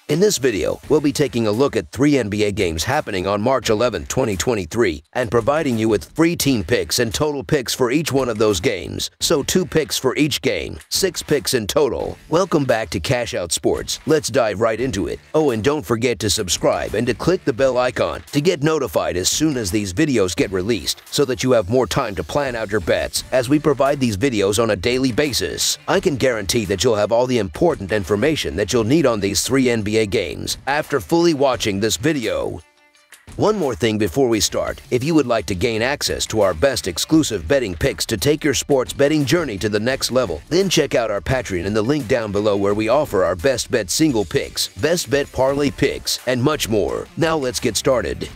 In this video, we'll be taking a look at 3 NBA games happening on March 11, 2023, and providing you with free team picks and total picks for each one of those games. So 2 picks for each game, 6 picks in total. Welcome back to Cash Out Sports. Let's dive right into it. Oh, and don't forget to subscribe and to click the bell icon to get notified as soon as these videos get released, so that you have more time to plan out your bets as we provide these videos on a daily basis. I can guarantee that you'll have all the important information that you'll need on these 3 NBA games after fully watching this video. One more thing before we start. If you would like to gain access to our best exclusive betting picks to take your sports betting journey to the next level, then check out our Patreon in the link down below, where we offer our best bet single picks, best bet parlay picks, and much more. Now let's get started.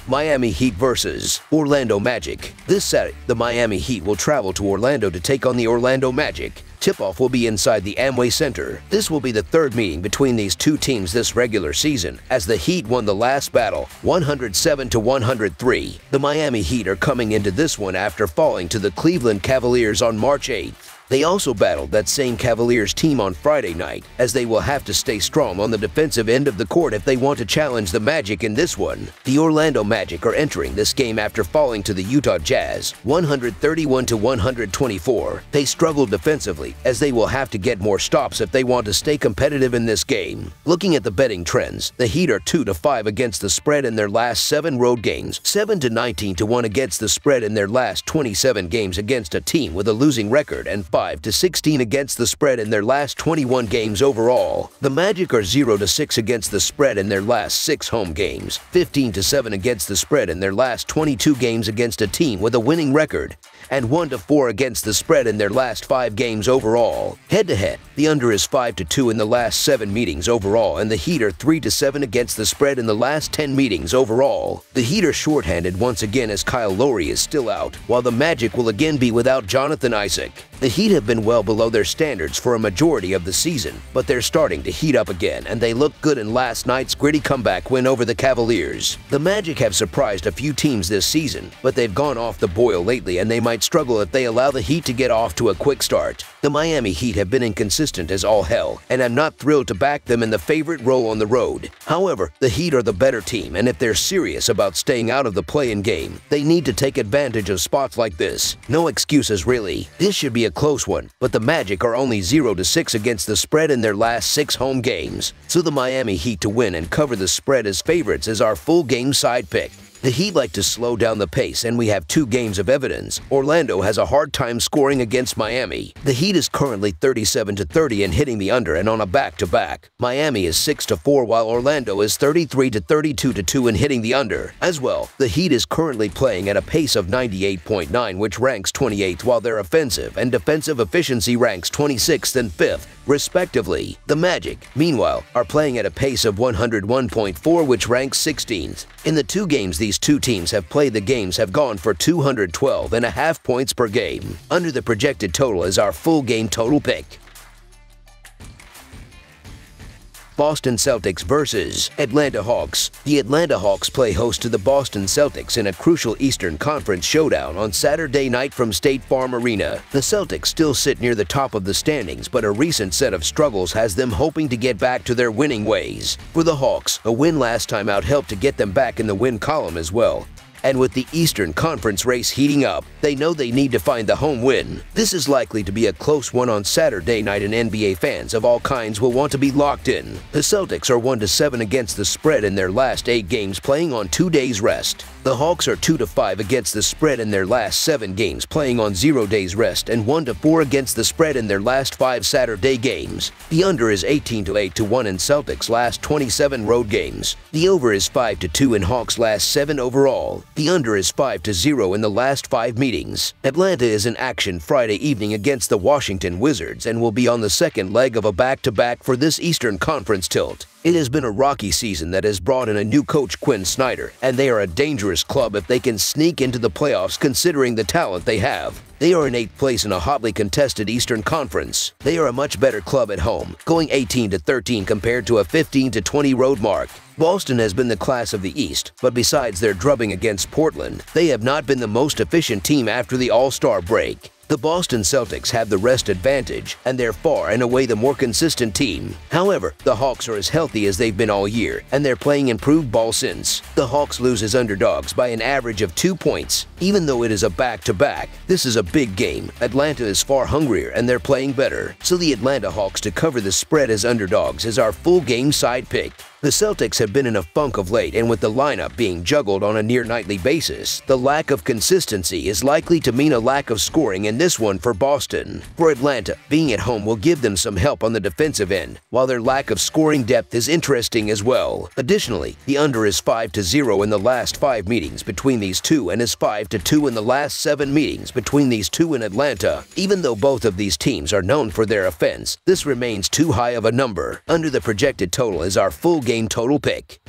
Miami Heat versus Orlando Magic. This Saturday, the Miami Heat will travel to Orlando to take on the Orlando Magic. Tip-off will be inside the Amway Center. This will be the 3rd meeting between these two teams this regular season, as the Heat won the last battle 107-103. The Miami Heat are coming into this one after falling to the Cleveland Cavaliers on March 8th. They also battled that same Cavaliers team on Friday night, as they will have to stay strong on the defensive end of the court if they want to challenge the Magic in this one. The Orlando Magic are entering this game after falling to the Utah Jazz 131-124. They struggled defensively, as they will have to get more stops if they want to stay competitive in this game. Looking at the betting trends, the Heat are 2-5 against the spread in their last 7 road games, 7-19-1 against the spread in their last 27 games against a team with a losing record, and 5-16 against the spread in their last 21 games overall. The Magic are 0-6 against the spread in their last 6 home games, 15-7 against the spread in their last 22 games against a team with a winning record, and 1-4 against the spread in their last 5 games overall. Head-to-head, the under is 5-2 in the last 7 meetings overall, and the Heat are 3-7 against the spread in the last 10 meetings overall. The Heat are shorthanded once again, as Kyle Lowry is still out, while the Magic will again be without Jonathan Isaac. The Heat have been well below their standards for a majority of the season, but they're starting to heat up again, and they look good in last night's gritty comeback win over the Cavaliers. The Magic have surprised a few teams this season, but they've gone off the boil lately, and they might struggle if they allow the Heat to get off to a quick start. The Miami Heat have been inconsistent as all hell, and I'm not thrilled to back them in the favorite role on the road. However, the Heat are the better team, and if they're serious about staying out of the play-in game, they need to take advantage of spots like this. No excuses really. This should be a close one, but the Magic are only 0-6 against the spread in their last 6 home games, so the Miami Heat to win and cover the spread as favorites is our full game side pick. The Heat like to slow down the pace, and we have 2 games of evidence. Orlando has a hard time scoring against Miami. The Heat is currently 37-30 and hitting the under and on a back-to-back. Miami is 6-4, while Orlando is 33-32-2 and hitting the under. As well, the Heat is currently playing at a pace of 98.9, which ranks 28th, while their offensive and defensive efficiency ranks 26th and 5th, respectively. The Magic, meanwhile, are playing at a pace of 101.4, which ranks 16th. In the 2 games these 2 teams have played, the games have gone for 212.5 points per game. Under the projected total is our full game total pick. Boston Celtics versus Atlanta Hawks. The Atlanta Hawks play host to the Boston Celtics in a crucial Eastern Conference showdown on Saturday night from State Farm Arena. The Celtics still sit near the top of the standings, but a recent set of struggles has them hoping to get back to their winning ways. For the Hawks, a win last time out helped to get them back in the win column as well. And with the Eastern Conference race heating up, they know they need to find the home win. This is likely to be a close one on Saturday night, and NBA fans of all kinds will want to be locked in. The Celtics are 1-7 against the spread in their last 8 games, playing on 2 days rest. The Hawks are 2-5 against the spread in their last 7 games, playing on 0 days rest, and 1-4 against the spread in their last 5 Saturday games. The under is 18-8-1 in Celtics' last 27 road games. The over is 5-2 in Hawks' last 7 overall. The under is 5-0 in the last 5 meetings. Atlanta is in action Friday evening against the Washington Wizards and will be on the 2nd leg of a back-to-back for this Eastern Conference tilt. It has been a rocky season that has brought in a new coach, Quinn Snyder, and they are a dangerous club if they can sneak into the playoffs considering the talent they have. They are in 8th place in a hotly contested Eastern Conference. They are a much better club at home, going 18-13 compared to a 15-20 road mark. Boston has been the class of the East, but besides their drubbing against Portland, they have not been the most efficient team after the All-Star break. The Boston Celtics have the rest advantage, and they're far and away the more consistent team. However, the Hawks are as healthy as they've been all year, and they're playing improved ball since. The Hawks lose as underdogs by an average of 2 points. Even though it is a back-to-back, this is a big game. Atlanta is far hungrier, and they're playing better. So the Atlanta Hawks to cover the spread as underdogs is our full game side pick. The Celtics have been in a funk of late, and with the lineup being juggled on a near-nightly basis, the lack of consistency is likely to mean a lack of scoring in this one for Boston. For Atlanta, being at home will give them some help on the defensive end, while their lack of scoring depth is interesting as well. Additionally, the under is 5-0 in the last 5 meetings between these two and is 5-2 in the last 7 meetings between these two in Atlanta. Even though both of these teams are known for their offense, this remains too high of a number. Under the projected total is our full game total pick.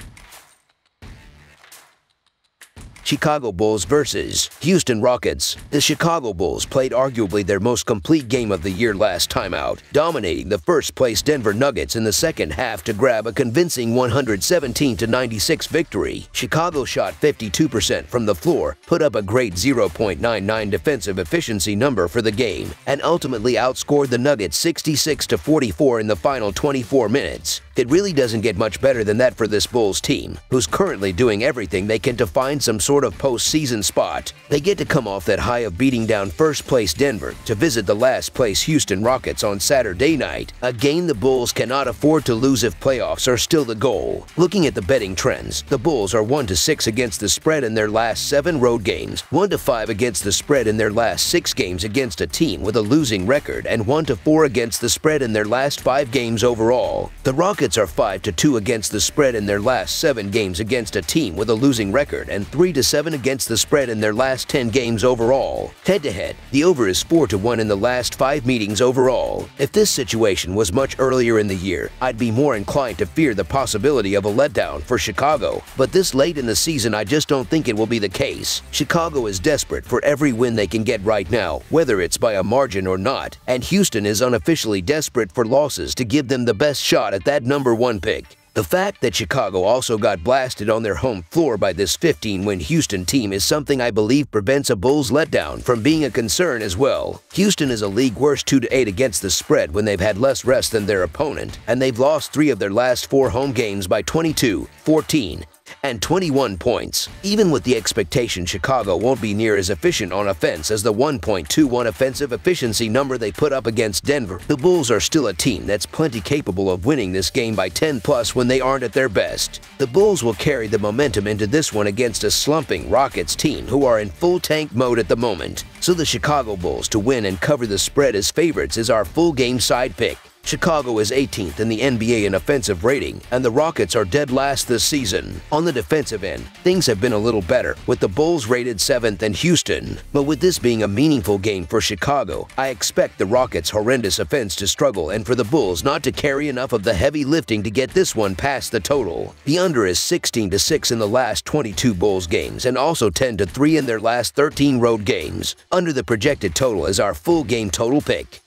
Chicago Bulls versus Houston Rockets. The Chicago Bulls played arguably their most complete game of the year last time out, dominating the first-place Denver Nuggets in the second half to grab a convincing 117-96 victory. Chicago shot 52% from the floor, put up a great 0.99 defensive efficiency number for the game, and ultimately outscored the Nuggets 66-44 in the final 24 minutes. It really doesn't get much better than that for this Bulls team, who's currently doing everything they can to find some sort of postseason spot. They get to come off that high of beating down first-place Denver to visit the last-place Houston Rockets on Saturday night, a game the Bulls cannot afford to lose if playoffs are still the goal. Looking at the betting trends, the Bulls are 1-6 against the spread in their last 7 road games, 1-5 against the spread in their last 6 games against a team with a losing record, and 1-4 against the spread in their last 5 games overall. The Rockets are 5-2 against the spread in their last 7 games against a team with a losing record, and 3-7 against the spread in their last 10 games overall. Head-to-head, the over is 4-1 in the last 5 meetings overall. If this situation was much earlier in the year, I'd be more inclined to fear the possibility of a letdown for Chicago, but this late in the season I just don't think it will be the case. Chicago is desperate for every win they can get right now, whether it's by a margin or not, and Houston is unofficially desperate for losses to give them the best shot at that number 1 pick. The fact that Chicago also got blasted on their home floor by this 15-win Houston team is something I believe prevents a Bulls letdown from being a concern as well. Houston is a league worst 2-8 against the spread when they've had less rest than their opponent, and they've lost 3 of their last 4 home games by 22, 14, and 21 points. Even with the expectation Chicago won't be near as efficient on offense as the 1.21 offensive efficiency number they put up against Denver, the Bulls are still a team that's plenty capable of winning this game by 10+ when they aren't at their best. The Bulls will carry the momentum into this one against a slumping Rockets team who are in full tank mode at the moment. So the Chicago Bulls to win and cover the spread as favorites is our full game side pick. Chicago is 18th in the NBA in offensive rating, and the Rockets are dead last this season. On the defensive end, things have been a little better, with the Bulls rated 7th and Houston. But with this being a meaningful game for Chicago, I expect the Rockets' horrendous offense to struggle and for the Bulls not to carry enough of the heavy lifting to get this one past the total. The under is 16-6 in the last 22 Bulls games, and also 10-3 in their last 13 road games. Under the projected total is our full game total pick.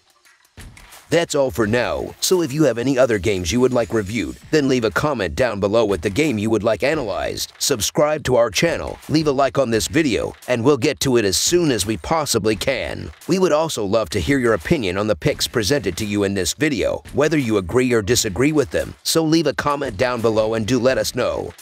That's all for now, so if you have any other games you would like reviewed, then leave a comment down below with the game you would like analyzed. Subscribe to our channel, leave a like on this video, and we'll get to it as soon as we possibly can. We would also love to hear your opinion on the picks presented to you in this video, whether you agree or disagree with them, so leave a comment down below and do let us know.